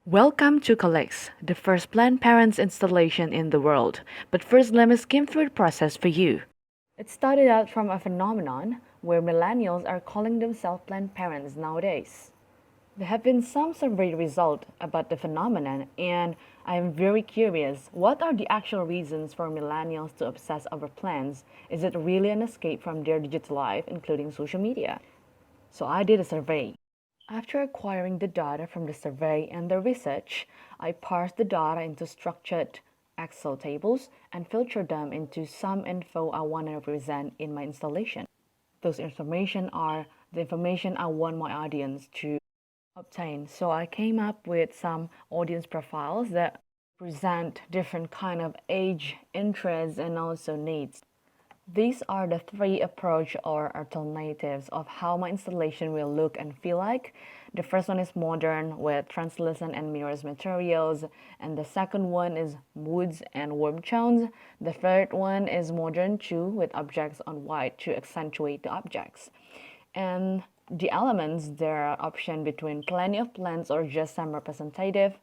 Welcome to Calyx, the first Planned Parenthood installation in the world. But first, let me skim through the process for you. It started out from a phenomenon where millennials are calling themselves Planned Parents nowadays. There have been some survey results about the phenomenon, and I am very curious, what are the actual reasons for millennials to obsess over plans? Is it really an escape from their digital life, including social media? So I did a survey. After acquiring the data from the survey and the research, I parsed the data into structured Excel tables and filtered them into some info I want to represent in my installation. Those information are the information I want my audience to obtain. So I came up with some audience profiles that present different kind of age, interests, and also needs. These are the three approach or alternatives of how my installation will look and feel like. The first one is modern with translucent and mirrors materials, and the second one is woods and warm tones. The third one is modern too with objects on white to accentuate the objects. And the elements, there are options between plenty of plants or just some representative,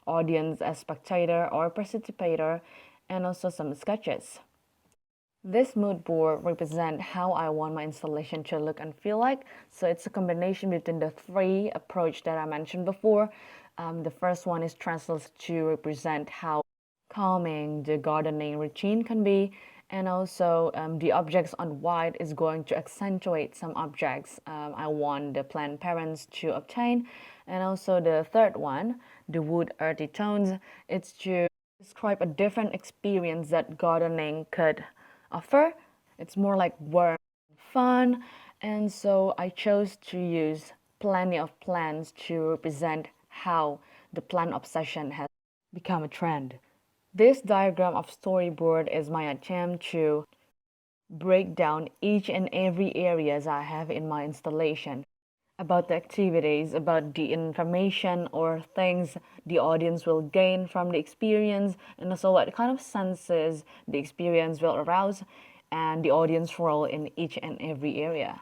audience as spectator or participator, and also some sketches. This mood board represents how I want my installation to look and feel like. So it's a combination between the three approach that I mentioned before. The first one is translates to represent how calming the gardening routine can be. And also the objects on white is going to accentuate some objects I want the plant parents to obtain. And also the third one, the wood earthy tones, it's to describe a different experience that gardening could offer. It's more like warm, fun, and so I chose to use plenty of plants to represent how the plant obsession has become a trend. This diagram of storyboard is my attempt to break down each and every areas I have in my installation about the activities, about the information or things the audience will gain from the experience, and also what kind of senses the experience will arouse, and the audience role in each and every area.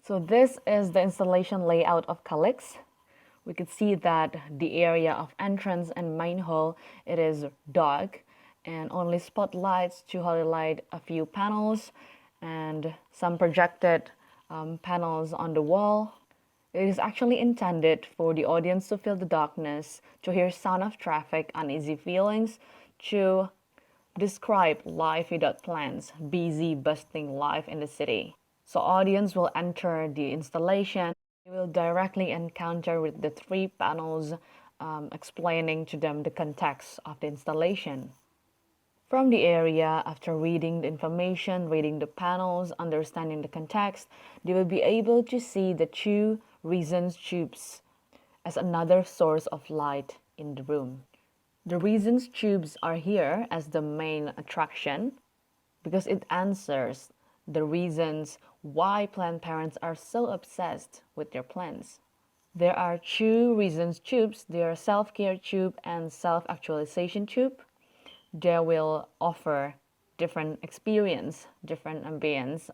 So this is the installation layout of Calyx. We could see that the area of entrance and main hall, it is dark and only spotlights to highlight a few panels and some projected panels on the wall. It is actually intended for the audience to feel the darkness, to hear sound of traffic, uneasy feelings, to describe life without plans, busy, bustling life in the city. So audience will enter the installation. They will directly encounter with the three panels explaining to them the context of the installation. From the area, after reading the information, reading the panels, understanding the context, they will be able to see the two reasons tubes as another source of light in the room. The reasons tubes are here as the main attraction because it answers the reasons why plant parents are so obsessed with their plants. There are two reasons tubes. They are self-care tube and self-actualization tube. They will offer different experience, different ambience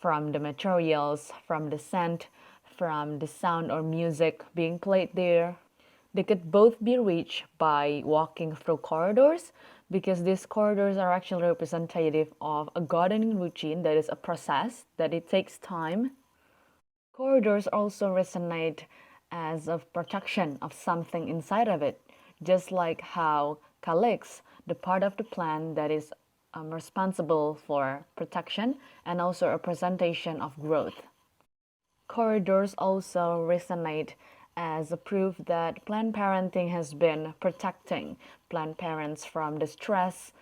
from the materials, from the scent, from the sound or music being played there. They could both be reached by walking through corridors because these corridors are actually representative of a gardening routine that is a process that it takes time. Corridors also resonate as a protection of something inside of it, just like how Calyx, the part of the plant that is responsible for protection and also a representation of growth. Corridors also resonate as a proof that Planned Parenting has been protecting Planned parents from the stress,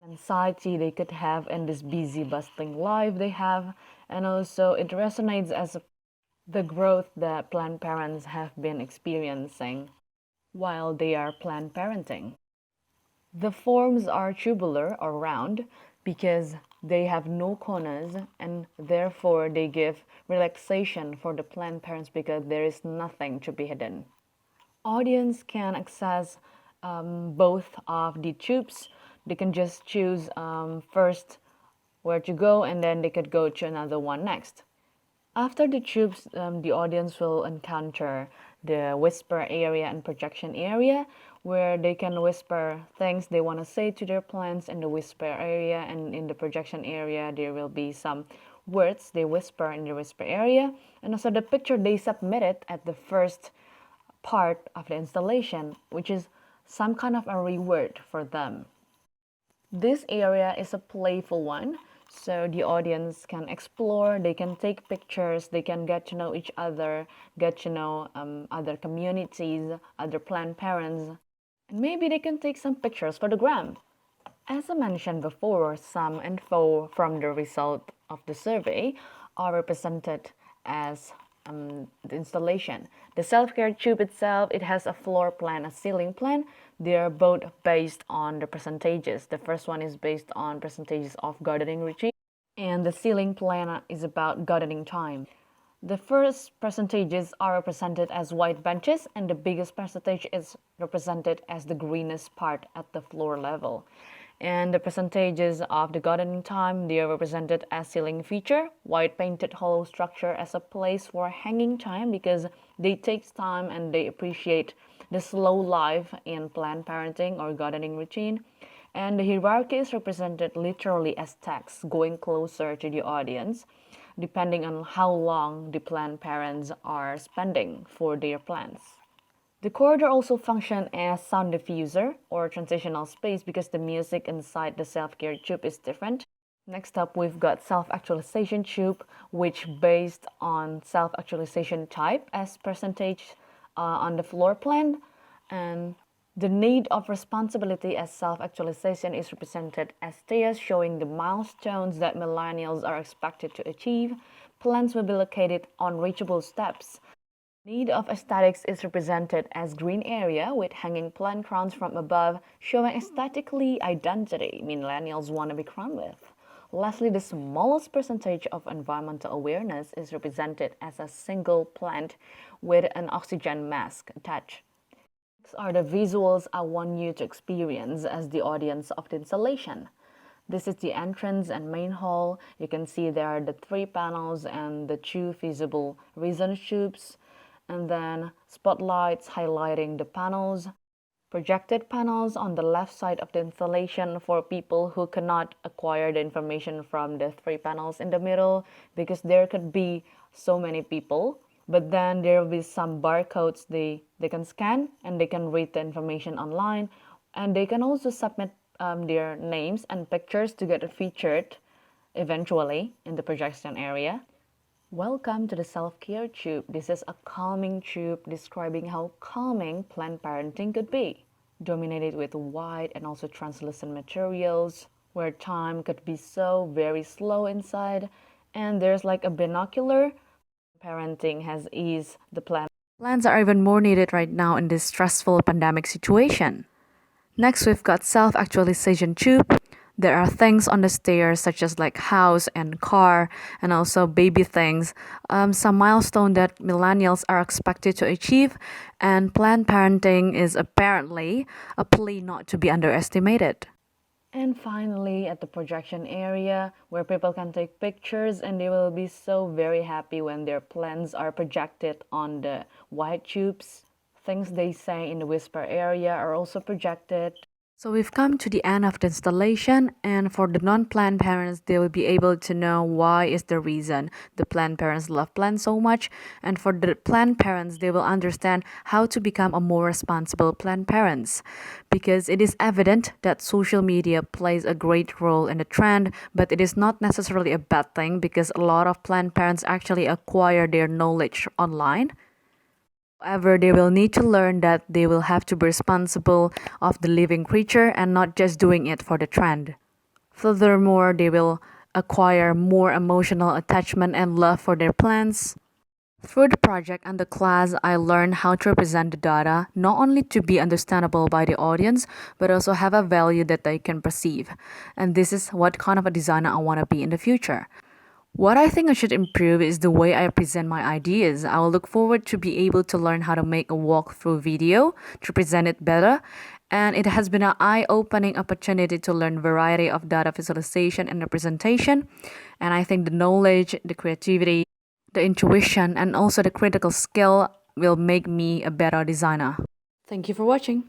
anxiety they could have in this busy, bustling life they have, and also it resonates as the growth that Planned parents have been experiencing while they are Planned Parenting. The forms are tubular or round because they have no corners and therefore they give relaxation for the planned parents because there is nothing to be hidden. Audience can access both of the tubes. They can just choose first where to go and then they could go to another one next. After the tubes, the audience will encounter the whisper area and projection area, where they can whisper things they want to say to their plants in the whisper area, and in the projection area there will be some words they whisper in the whisper area, and also the picture they submitted at the first part of the installation, which is some kind of a reward for them. This area is a playful one, so the audience can explore, they can take pictures, they can get to know each other, get to know other communities, other plant parents, and maybe they can take some pictures for the gram. As I mentioned before, some info from the result of the survey are represented as the installation. The self-care tube itself, it has a floor plan, a ceiling plan. They are both based on the percentages. The first one is based on percentages of gardening routine, and the ceiling plan is about gardening time. The first percentages are represented as white benches, and the biggest percentage is represented as the greenest part at the floor level. And the percentages of the gardening time, they are represented as ceiling feature, white painted hollow structure as a place for hanging time because they take time and they appreciate the slow life in plant parenting or gardening routine. And the hierarchy is represented literally as text going closer to the audience, depending on how long the plant parents are spending for their plants. The corridor also functions as sound diffuser or transitional space because the music inside the self-care tube is different. Next up, we've got self-actualization tube, which based on self-actualization type as percentage on the floor plan, and the need of responsibility as self-actualization is represented as stairs showing the milestones that millennials are expected to achieve. Plants will be located on reachable steps. Need of aesthetics is represented as green area with hanging plant crowns from above, showing aesthetically identity millennials want to be crowned with. Lastly, the smallest percentage of environmental awareness is represented as a single plant with an oxygen mask attached. These are the visuals I want you to experience as the audience of the installation. This is the entrance and main hall. You can see there are the 3 panels and the 2 feasible resin tubes, and then spotlights highlighting the panels, projected panels on the left side of the installation for people who cannot acquire the information from the 3 panels in the middle because there could be so many people, but then there will be some barcodes they can scan and they can read the information online, and they can also submit their names and pictures to get featured eventually in the projection area. Welcome to the self-care tube. This is a calming tube describing how calming plant parenting could be. Dominated with white and also translucent materials, where time could be so very slow inside, and there's like a binocular. Parenting has eased the plant. Plants are even more needed right now in this stressful pandemic situation. Next, we've got self-actualization tube. There are things on the stairs such as like house and car and also baby things, some milestone that millennials are expected to achieve, and planned parenting is apparently a plea not to be underestimated. And finally, at the projection area where people can take pictures and they will be so very happy when their plans are projected on the white tubes. Things they say in the whisper area are also projected. So we've come to the end of the installation, and for the non-planned parents, they will be able to know why is the reason the planned parents love plants so much, and for the planned parents, they will understand how to become a more responsible planned parents, because it is evident that social media plays a great role in the trend, but it is not necessarily a bad thing because a lot of planned parents actually acquire their knowledge online. However, they will need to learn that they will have to be responsible of the living creature and not just doing it for the trend. Furthermore, they will acquire more emotional attachment and love for their plants. Through the project and the class, I learned how to represent the data, not only to be understandable by the audience, but also have a value that they can perceive. And this is what kind of a designer I want to be in the future. What I think I should improve is the way I present my ideas. I will look forward to be able to learn how to make a walkthrough video to present it better. And it has been an eye-opening opportunity to learn variety of data visualization and representation. And I think the knowledge, the creativity, The intuition and also the critical skill will make me a better designer. Thank you for watching.